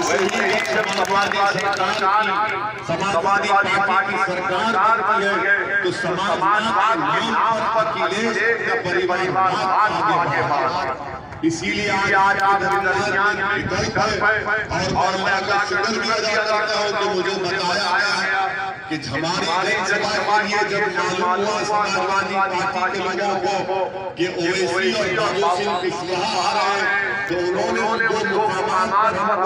वैसे ही जब समाजवादी पार्टी सरकार की है तो समाजवाद के नाम पर अखिलेश का परिवारवाद आगे बढ़ा। इसीलिए आज आप दरमियान विकल्प है और मैं अगर शुक्र भी अदा करता हूं तो मुझे बताया गया कि हमारी जनसभा के लिए जब मालूम हुआ समाजवादी पार्टी के लोगों को कि ओवैसी और बाबू सिंह कुशवाहा आ रहे हैं तो उन्होंने उनको मुकामात पर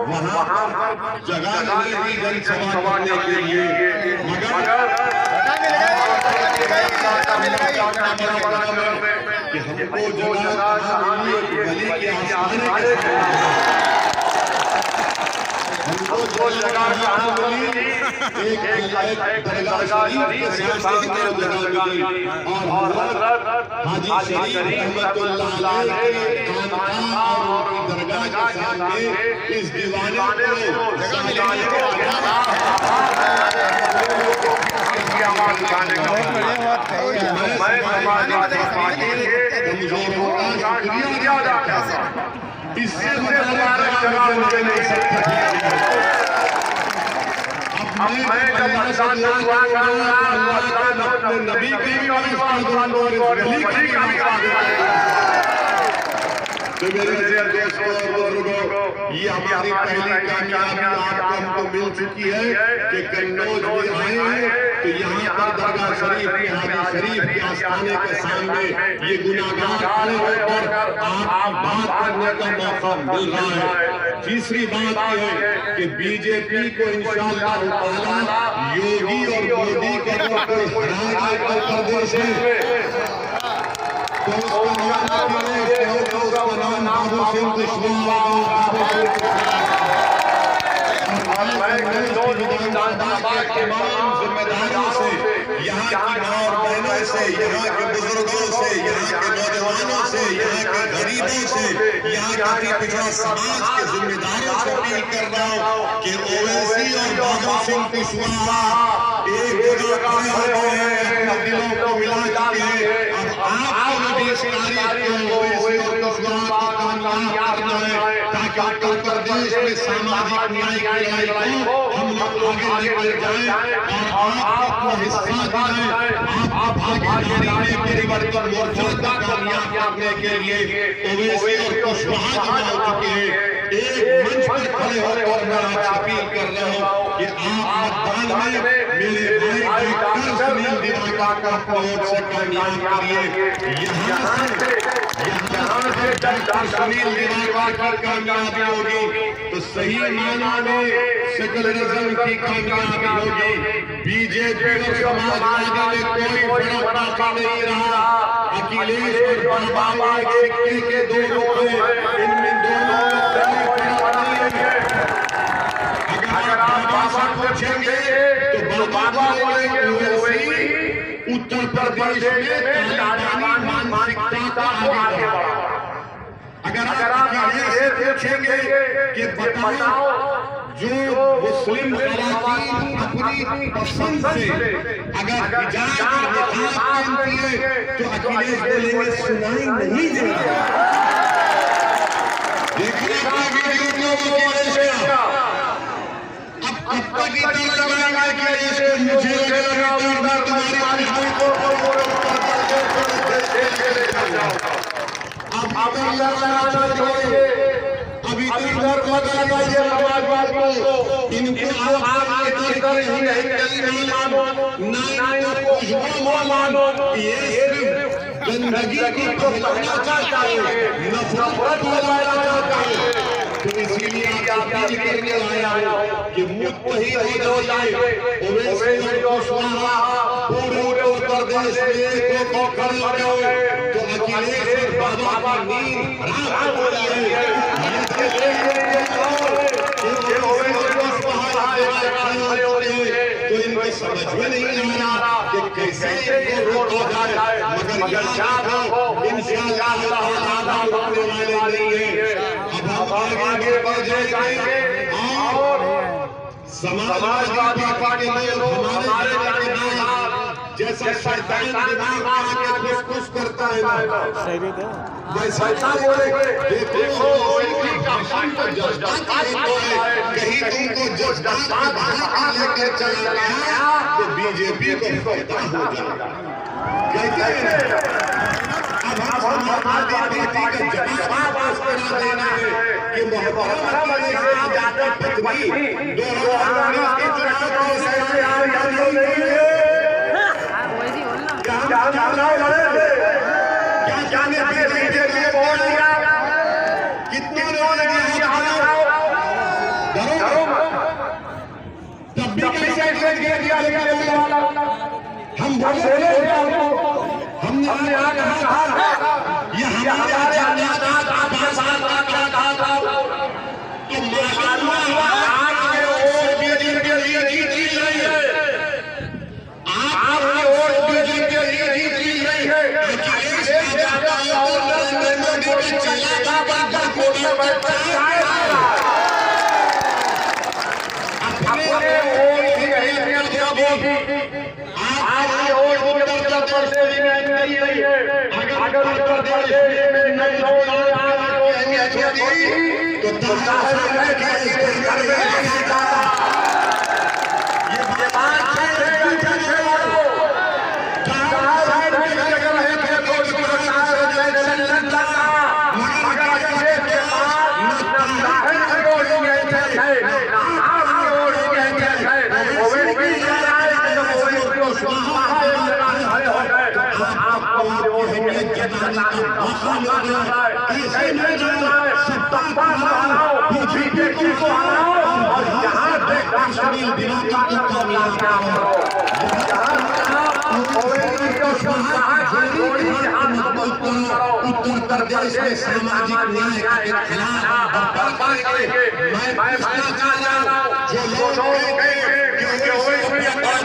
वहां पर जगह नहीं दी जनसभा करने के लिए, मगर कि हमको जगह मिली कि आसमाने हमको जो जगह कहाँ मिली, एक दरगाह शरीफ के सामने जगह मिली और हज़रत हाजी शरीफ रहमतुल्लाह अलैह और दरगाह के सामने इस दीवाने को जगह मिली। आवाज उठाने का मैं समाजवादी पार्टी के कमजोरों का शुक्रिया अदा करता हूं। इससे मुबारक जगह मुझे नहीं सकता। अब मैं जब अल्लाह से दुआ करूंगा अल्लाह अपने नबी की भी और वली की भी तो मेरे दोस्तों और बुजुर्गों, ये हमारी पहली कामयाबी आपको हमको मिल चुकी है कि कन्नौज में आए हैं तो यहाँ पर दरगाह शरीफ के हाजी शरीफ के आस्थाने के सामने ये गुनाहगार खड़े होकर आप बात करने का मौका मिल रहा है। तीसरी बात यह है कि बीजेपी को इंशाअल्लाह ताला योगी और मोदी के उत्तर प्रदेश में जिम्मेदारियों से यहाँ की माँ और बहनों से, यहाँ के बुजुर्गों से, यहाँ के नौजवानों से, यहाँ के गरीबों से, यहाँ के पिछड़ा समाज के जिम्मेदारों से अपील कर रहा हूँ कि ओवैसी और बाबू सिंह कुशवाहा एक जगह खड़े हो गए हैं, अपने दिलों को मिला चुके हैं। अब आपको भी इस कार्य को ओवैसी और कुशवाहा को कामयाब करना है ताकि उत्तर प्रदेश में सामाजिक न्याय की लड़ाई को हम लोग आगे लेकर जाएं और आपको हिस्सा दिलाएं। आप भागीदारी में परिवर्तन मोर्चा को कामयाब करने के लिए ओवैसी और कुशवाहा जमा हो चुके हैं। एक मंच पर खड़े होकर मैं आपसे अपील कर रहा हूँ कि आप मतदान में मेरे भाई डॉक्टर सुनील दिवाकर को वोट से कामयाब करिए। यहाँ से डॉक्टर सुनील दिवाकर कामयाबी होगी तो सही मायने में सेकुलरिज्म की कामयाबी होगी। बीजेपी और समाजवादी में कोई फर्क बाकी नहीं रहा। अखिलेश और बाबा एक के दो लोग हैं, इनमें दोनों अगर आप बाबा पूछेंगे तो बाबा बोलेंगे ओवैसी उत्तर प्रदेश में तालिबानी मानसिकता को आगे बढ़ा। अगर आप ये पूछेंगे कि बताओ जो मुस्लिम खवातीन अपनी पसंद से अगर हिजाब और निकाब पहनती है तो अखिलेश बोलेंगे सुनाई नहीं देगा। देखिए वीडियो को अब तक इतना लगाएगा कि इसको मुझे लगेगा तुम्हारी अब लगाना चाहिए। अभी डर लगाना ये समाजवाद को इनको आप नहीं मानो ना इनको खुशबू मानो। ये सिर्फ गंदगी को फैलाना चाहता है, नफरत फैलाना चाहता है। तो इसीलिए आप अपील करने आया हूं कि मुत्तहिद हो जाए ओवैसी और कुशवाहा पूरे उत्तर प्रदेश में को खड़े हो तो अखिलेश और बाबा की नींद हराम हो जाए। तो इनको समझ में नहीं आ रहा कि कैसे इनको रोका जाए, मगर याद हो इंशाअल्लाह ताला रोकने वाले नहीं है। अब हम आगे बढ़ जाएंगे और समाजवादी पार्टी में हमारे जैसा शैतान दिमाग में आके खुश करता है ना, जैसा बोलेंगे देखो इनकी भाषण को जज्बात है, कहीं तुमको जज्बात बाहर लेकर चला गया तो बीजेपी को फायदा हो जाएगा। कहते हैं अब हम हमारी बेटी का जवाब वास्ते ना देना है कि मोहतरमा बने से ज्यादा पत्नी 2019 के चुनाव से क्या बीजेपी वोट दिया, कितने लोगों ने तब भी कैसे दिया, हम बोले हमने कहा ये हमारे जायदाद तो आपके वोट बीजेपी के लिए जीत रही है, आपके वोट बीजेपी के लिए जीत रही है। अगर उत्तर प्रदेश में नई लोग उत्तर प्रदेश में सामाजिक न्याय के खिलाफ मैं जो लोग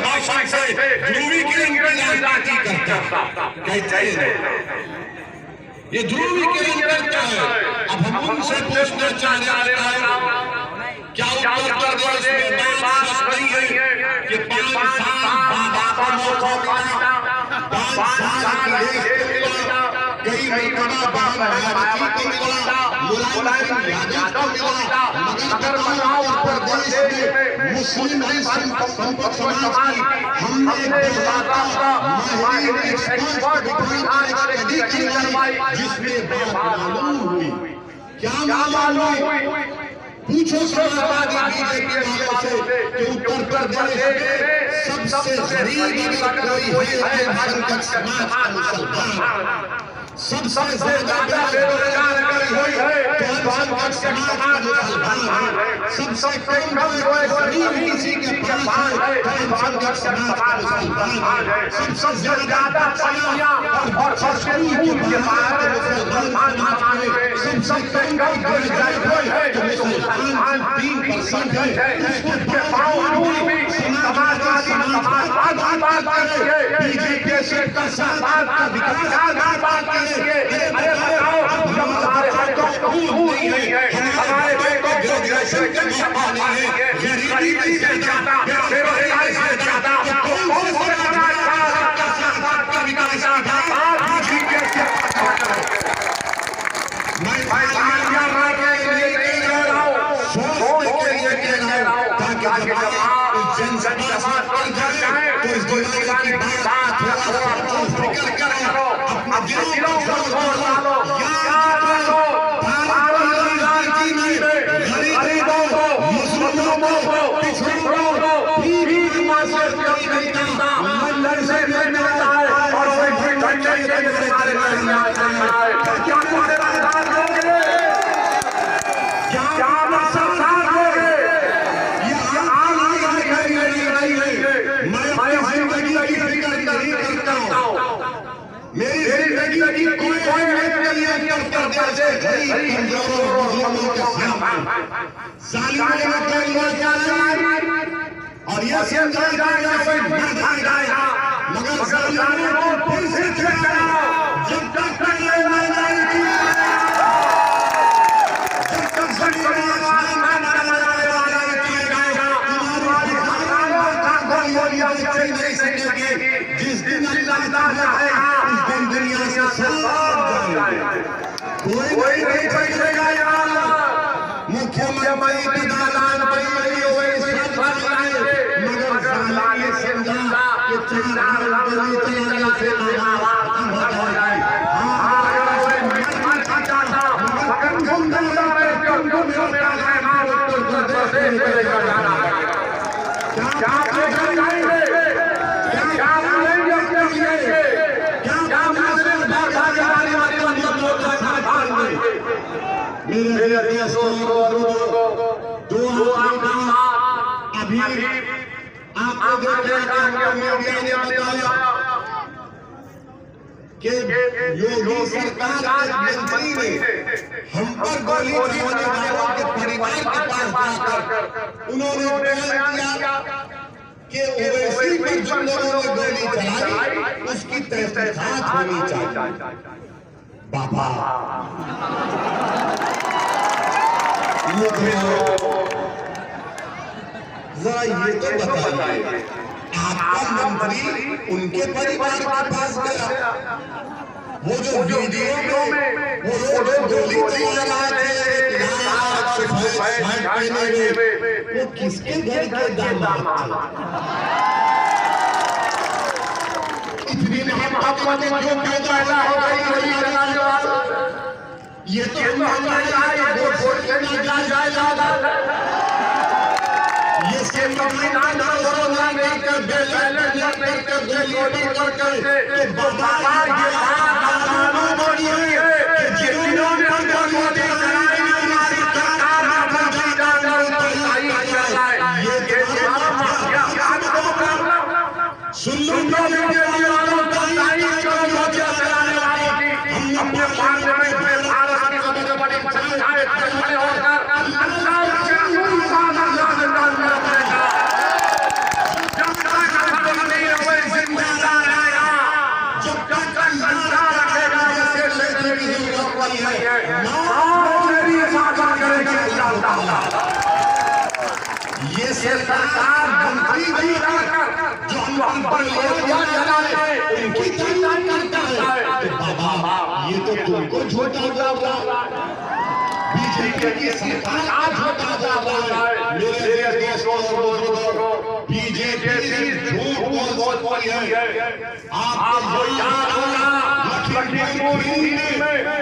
भाषा से ध्रुवीकरण की राजनीति करता कहते हैं ये ध्रुवीकरण करता है। अब हम उनसे पूछना चाह रहे हैं क्या उत्तर प्रदेश में बात नहीं है कि 5 साल बाबा को मौका मिला, 5 साल कई मरतबा भारती को मिला, मुलायम सिंह यादव को मिला, मगर बताओ उत्तर प्रदेश में मुस्लिम संपर्क समाज की हमने एक्सपर्ट जिसमें बात मालूम हुई, क्या मालूम हुई, पूछो समाजवादी बीजेपी वालों से कि उत्तर प्रदेश में सबसे गरीब अगर कोई है अल्पसंख्यक समाज का मुसलमान, सबसे ज्यादा बेरोजगार अगर कोई है तो अल्पसंख्यक समाज का मुसलमान, सबसे कम गरीब किसी के पास है तो अल्पसंख्यक समाज का मुसलमान, सबसे ज्यादा पढ़िया और सबसे ऊंच के पास मुसलमान, सबसे कम ग्रेजुएट है तो मुसलमान 3% है। उसके बावजूद भी समाजवादी समाजवाद की बात करती है, बीजेपी से समाज का विकास की बात करती है। अरे बताओ जब हमारे बच्चों को स्कूल नहीं है, हमारे बेटों को ग्रेजुएशन की सभा नहीं है, गरीबी से ज्यादा बेरोजगारी से ज्यादा कौन से समाज का विकास बीजेपी से मैं जनसभा पर जाए तो इस दिवाली की बात फिक्र करो, अपने दिलों को छोड़ डालो, याद रखो गरीबों को, मुस्लिमों को, पिछड़ों को भीख मांगने से नहीं मिलता, मंदिर से नहीं मिलता है और वही ठंडे के हमारे नहीं आता है। क्या तुम्हारे बात लोगे, क्या सरकार लोगे, मेरी जिंदगी कोई व्यक्ति उत्तर प्रदेश कमजोरों और मजलूमों के सामने जालिमों में कोई मोर्चा नहीं और ये समझा जाएगा कोई मर्द आ जाएगा, मगर जालिमों को फिर से छेड़ना जब तक ये नहीं की, जब तक समाज में लगाने वाला नहीं जाएगा, तुम्हारी नहीं सकेगी। जिस मुख्यमंत्री प्रधानमंत्री हुए सब आए, मगर साले सिंधा के चार गोली चलाने से आवाज खत्म हो जाए। मगर तुम है जो मेरा मेहमान उत्तर प्रदेश में लेकर जाना है। क्या लेकर जाएंगे, क्या बोलेंगे अपने लिए, क्या मुस्लिम भागीदारी वाली लोग मेरे देशों को दो अभी आपको देखा कि मीडिया ने बताया कि योगी सरकार के मंत्री ने हम पर गोली चलाने वालों के परिवार के पास जाकर उन्होंने बयान किया कि ओवैसी पर जिन लोगों ने गोली चलाई उसकी तहकीकात होनी चाहिए। बाबा जरा ये तो बताइए, आपका मंत्री उनके परिवार के पास गया, वो जो वीडियो में वो लोग गोली चला रहे थे वो किसके घर के दामाद थे? इतनी मोहब्बत में जो पैदा हो गई गोली चलाने वाला, ये तो ये संविधान नहीं करते, नहीं करते, गोली करते बाबा ये कानून बनी हुई है कि जिन्होंने गोली चलाई हमारी सरकार सुन लो अपने पार्लियामेंट में भारत की सबसे बड़ी पंचायत में खड़े होकर ये सरकार मंत्री जी जो हम पर उनकी तारीफ करता है। बाबा ये तो तुमको झूठा जाता, बीजेपी की सरकार झूठा जाता है। मेरे देशों बीजेपी झूठ बोलती है। आपको याद होगा लखीमपुर में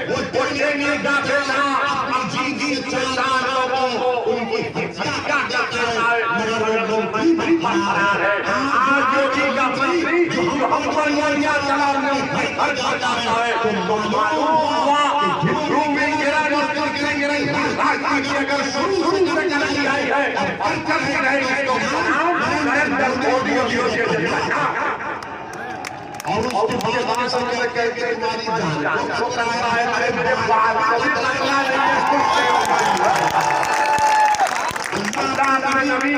वो नहीं जाते ना अपनी जी चार लोगों को उनकी हत्या करता है, मगर वो मंत्री फरार है। आज जो चीज का मंत्री जो हम पर गोलियां चलाने भर जाता है तो मालूम हुआ कि झुर्रू में गिरा अगर शुरू से चलाई आई है और चलती रहेगी तो नरेंद्र मोदी और उसके बाद से कहते तुम्हारी जान को रहा है। अरे मेरे बाल को भी लगना नहीं नबी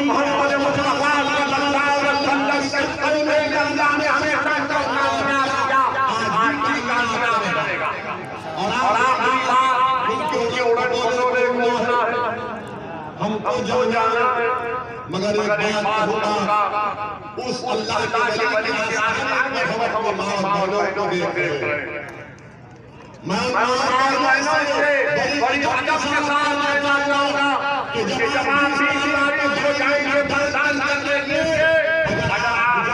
मोहम्मद मुस्तफा सल्लल्लाहु अलैहि वसल्लम से पहले अल्लाह ने हमें कामयाब किया, आज भी कामयाब करेगा। और आखिरी बात क्योंकि उड़न ने घोषणा है हमको जाना है, मगर एक बात होगा उस अल्लाह के वली के आसमान में हम अपने माँ बहनों को देख रहे हैं। मैं बहनों से बड़ी अदब के साथ कहना चाहूंगा कि जब आप बीमारी हो जाएंगे बर्दाश्त कर लेंगे, अगर आप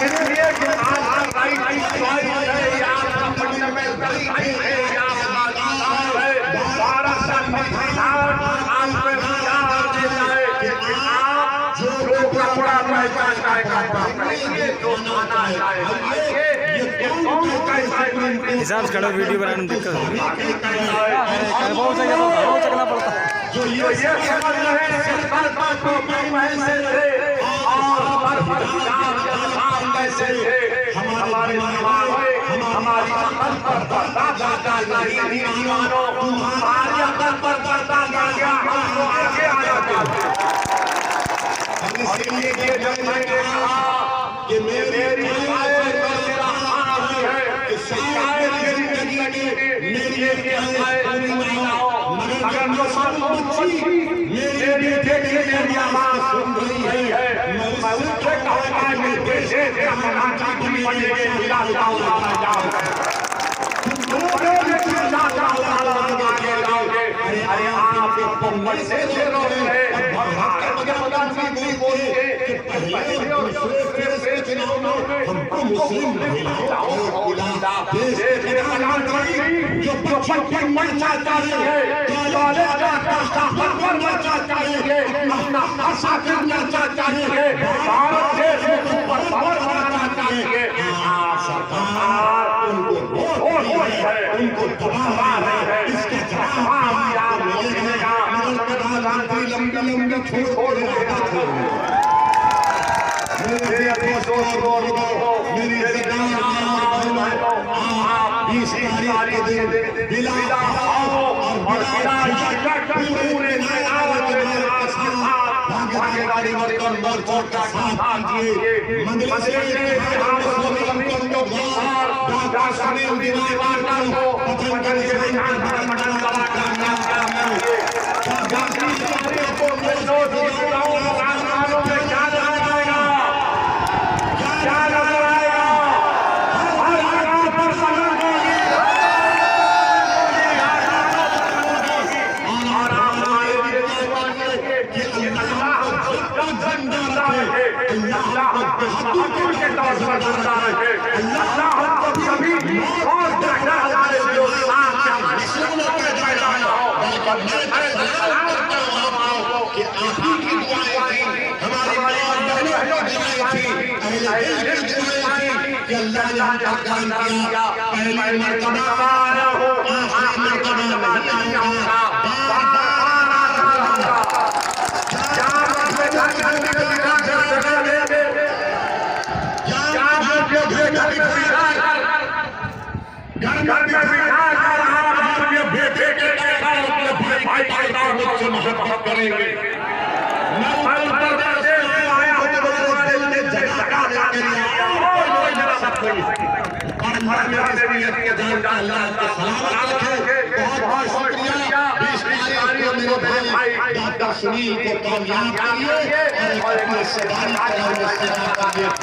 इसलिए कि आपका राइट चॉइस है या आपका फंडामेंटल राइट है या आपका अधिकार है। भारत संविधान आपको अधिकार देता है कि आप जो कपड़ा पहचानता है जो खाना चाहिए ये कौन कैसा हिसाब से खड़ा वीडियो बनाने में दिक्कत होगी, बहुत चलना पड़ता है। जो ये समझ रहे हैं पैसे थे और कैसे थे हमारे हमारी अकल पर दादा नहीं मानो तुम्हारी अकल पर दादा गया हम आगे आ जाते हैं। इसलिए मैंने कहा कि मेरी मेरी आवाज सुन रही है, मैं उससे कहूँगा बनेंगे अरे आप बच्चे से रो रहे हमको मुस्लिम महिलाओं देश के प्रधानमंत्री जो बच्चों पर मरना चाहिए, कॉलेज का रास्ता पर मरना चाहिए, अपना भाषा करना चाहिए, भारत देश में सुपर पावर बनाना चाहिए। सरकार उनको दबा रही है, इसके जवाब आपको मिलेगा। प्रधानमंत्री लंबी लंबी छोड़ मेरी आप 20 तारीख के दिन बिला और पूरे भाग्यकारी वर्कर मोर्चा का साथ दीजिए। मंदिर से करेंगे सुनील को कामयाब करिए और अपनी सेवा करिए।